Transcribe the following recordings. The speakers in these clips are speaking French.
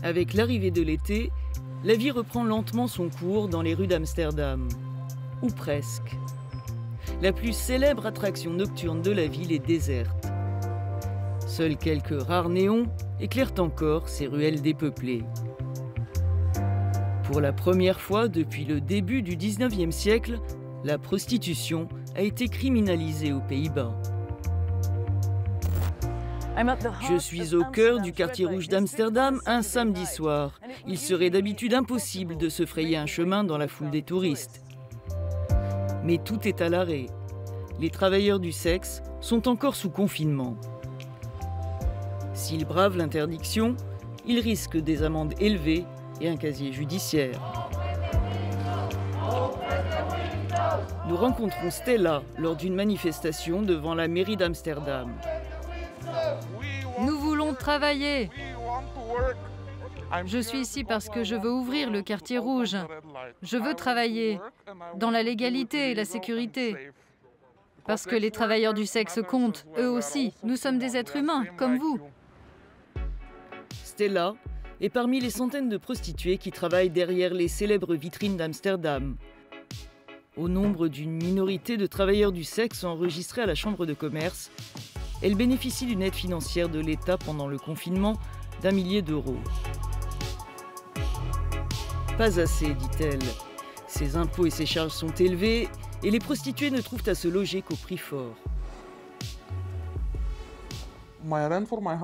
Avec l'arrivée de l'été, la vie reprend lentement son cours dans les rues d'Amsterdam. Ou presque. La plus célèbre attraction nocturne de la ville est déserte. Seuls quelques rares néons éclairent encore ces ruelles dépeuplées. Pour la première fois depuis le début du 19e siècle, la prostitution a été criminalisée aux Pays-Bas. Je suis au cœur du quartier rouge d'Amsterdam un samedi soir. Il serait d'habitude impossible de se frayer un chemin dans la foule des touristes. Mais tout est à l'arrêt. Les travailleurs du sexe sont encore sous confinement. S'ils bravent l'interdiction, ils risquent des amendes élevées et un casier judiciaire. Nous rencontrons Stella lors d'une manifestation devant la mairie d'Amsterdam. Nous voulons travailler. Je suis ici parce que je veux ouvrir le quartier rouge. Je veux travailler dans la légalité et la sécurité. Parce que les travailleurs du sexe comptent, eux aussi. Nous sommes des êtres humains, comme vous. Stella est parmi les centaines de prostituées qui travaillent derrière les célèbres vitrines d'Amsterdam. Au nombre d'une minorité de travailleurs du sexe enregistrés à la Chambre de commerce, elle bénéficie d'une aide financière de l'État pendant le confinement d'1 millier d'euros. Pas assez, dit-elle. Ses impôts et ses charges sont élevés et les prostituées ne trouvent à se loger qu'au prix fort.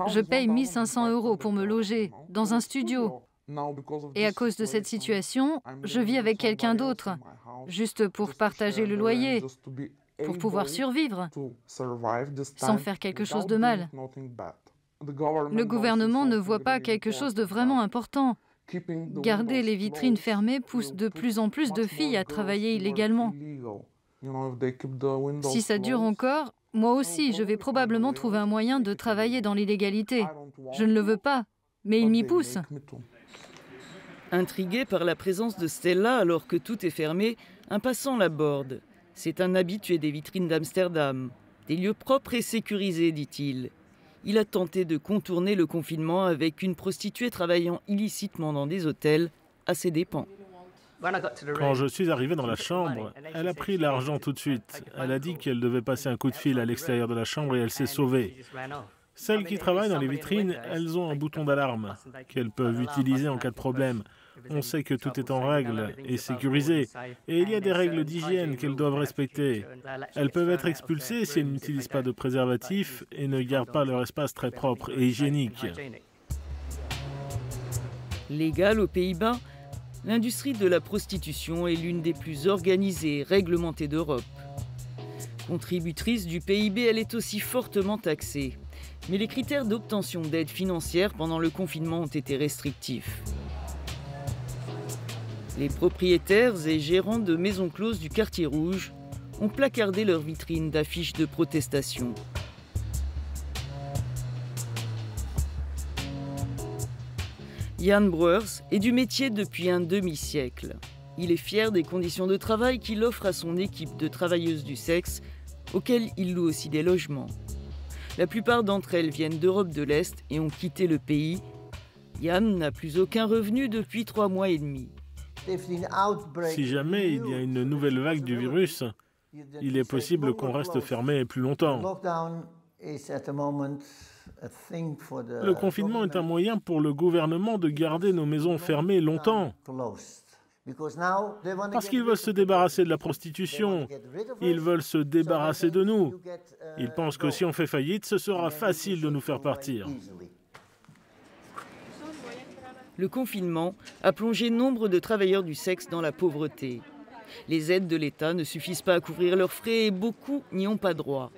Je paye 1 500 € pour me loger dans un studio. Et à cause de cette situation, je vis avec quelqu'un d'autre, juste pour partager le loyer, pour pouvoir survivre, sans faire quelque chose de mal. Le gouvernement ne voit pas quelque chose de vraiment important. Garder les vitrines fermées pousse de plus en plus de filles à travailler illégalement. Si ça dure encore, moi aussi, je vais probablement trouver un moyen de travailler dans l'illégalité. Je ne le veux pas, mais il m'y pousse. Intrigué par la présence de Stella alors que tout est fermé, un passant l'aborde. C'est un habitué des vitrines d'Amsterdam. Des lieux propres et sécurisés, dit-il. Il a tenté de contourner le confinement avec une prostituée travaillant illicitement dans des hôtels à ses dépens. Quand je suis arrivé dans la chambre, elle a pris l'argent tout de suite. Elle a dit qu'elle devait passer un coup de fil à l'extérieur de la chambre et elle s'est sauvée. Celles qui travaillent dans les vitrines, elles ont un bouton d'alarme qu'elles peuvent utiliser en cas de problème. On sait que tout est en règle et sécurisé. Et il y a des règles d'hygiène qu'elles doivent respecter. Elles peuvent être expulsées si elles n'utilisent pas de préservatif et ne gardent pas leur espace très propre et hygiénique. Légale aux Pays-Bas, l'industrie de la prostitution est l'une des plus organisées et réglementées d'Europe. Contributrice du PIB, elle est aussi fortement taxée. Mais les critères d'obtention d'aides financières pendant le confinement ont été restrictifs. Les propriétaires et gérants de maisons closes du quartier rouge ont placardé leurs vitrines d'affiches de protestation. Jan Breurs est du métier depuis un demi-siècle. Il est fier des conditions de travail qu'il offre à son équipe de travailleuses du sexe, auxquelles il loue aussi des logements. La plupart d'entre elles viennent d'Europe de l'Est et ont quitté le pays. Jan n'a plus aucun revenu depuis 3 mois et demi. Si jamais il y a une nouvelle vague du virus, il est possible qu'on reste fermé plus longtemps. Le confinement est un moyen pour le gouvernement de garder nos maisons fermées longtemps. Parce qu'ils veulent se débarrasser de la prostitution, ils veulent se débarrasser de nous. Ils pensent que si on fait faillite, ce sera facile de nous faire partir. Le confinement a plongé nombre de travailleurs du sexe dans la pauvreté. Les aides de l'État ne suffisent pas à couvrir leurs frais et beaucoup n'y ont pas droit.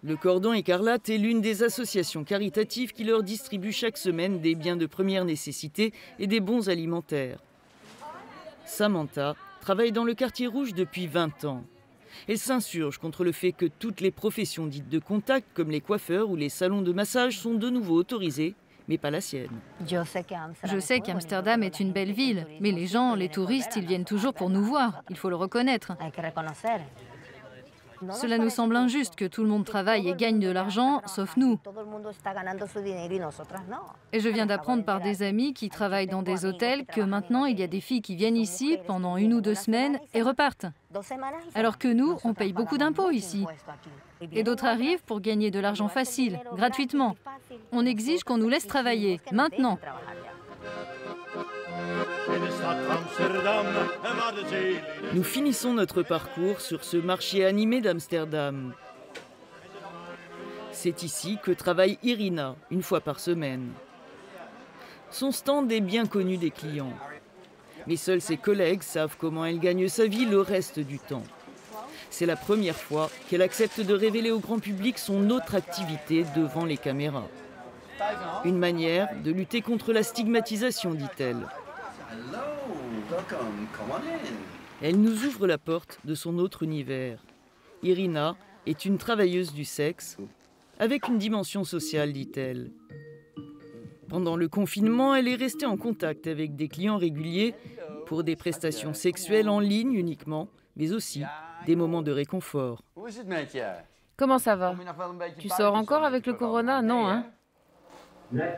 Le Cordon Écarlate est l'une des associations caritatives qui leur distribue chaque semaine des biens de première nécessité et des bons alimentaires. Samantha travaille dans le quartier rouge depuis 20 ans. Elle s'insurge contre le fait que toutes les professions dites de contact, comme les coiffeurs ou les salons de massage, sont de nouveau autorisées, mais pas la sienne. Je sais qu'Amsterdam est une belle ville, mais les gens, les touristes, ils viennent toujours pour nous voir. Il faut le reconnaître. Cela nous semble injuste que tout le monde travaille et gagne de l'argent, sauf nous. Et je viens d'apprendre par des amis qui travaillent dans des hôtels que maintenant il y a des filles qui viennent ici pendant 1 ou 2 semaines et repartent. Alors que nous, on paye beaucoup d'impôts ici. Et d'autres arrivent pour gagner de l'argent facile, gratuitement. On exige qu'on nous laisse travailler, maintenant. Nous finissons notre parcours sur ce marché animé d'Amsterdam. C'est ici que travaille Irina, 1 fois par semaine. Son stand est bien connu des clients. Mais seuls ses collègues savent comment elle gagne sa vie le reste du temps. C'est la première fois qu'elle accepte de révéler au grand public son autre activité devant les caméras. Une manière de lutter contre la stigmatisation, dit-elle. Elle nous ouvre la porte de son autre univers. Irina est une travailleuse du sexe, avec une dimension sociale, dit-elle. Pendant le confinement, elle est restée en contact avec des clients réguliers pour des prestations sexuelles en ligne uniquement, mais aussi des moments de réconfort. Comment ça va? Tu sors encore avec le corona, non, hein?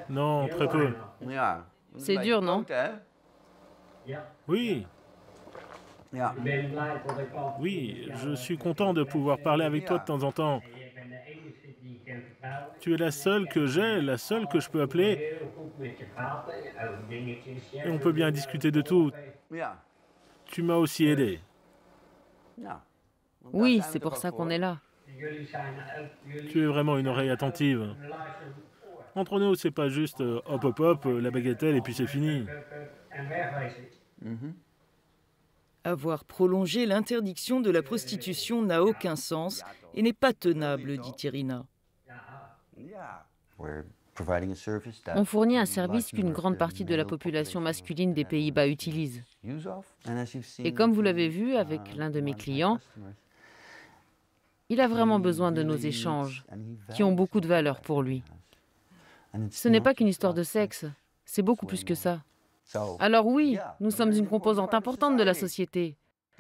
Non, très peu. C'est dur, non? Oui. Oui, je suis content de pouvoir parler avec toi de temps en temps. Tu es la seule que j'ai, la seule que je peux appeler. Et on peut bien discuter de tout. Tu m'as aussi aidé. Oui, c'est pour ça qu'on est là. Tu es vraiment une oreille attentive. Entre nous, c'est pas juste hop hop hop, la bagatelle et puis c'est fini. Avoir prolongé l'interdiction de la prostitution n'a aucun sens et n'est pas tenable, dit Irina. On fournit un service qu'une grande partie de la population masculine des Pays-Bas utilise. Et comme vous l'avez vu avec l'un de mes clients, il a vraiment besoin de nos échanges, qui ont beaucoup de valeur pour lui. Ce n'est pas qu'une histoire de sexe, c'est beaucoup plus que ça. Alors oui, nous sommes une composante importante de la société.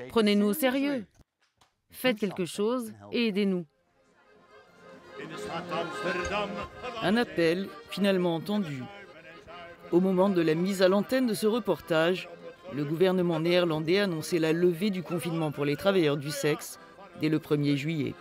Prenez-nous au sérieux. Faites quelque chose et aidez-nous. Un appel finalement entendu. Au moment de la mise à l'antenne de ce reportage, le gouvernement néerlandais annonçait la levée du confinement pour les travailleurs du sexe dès le 1er juillet.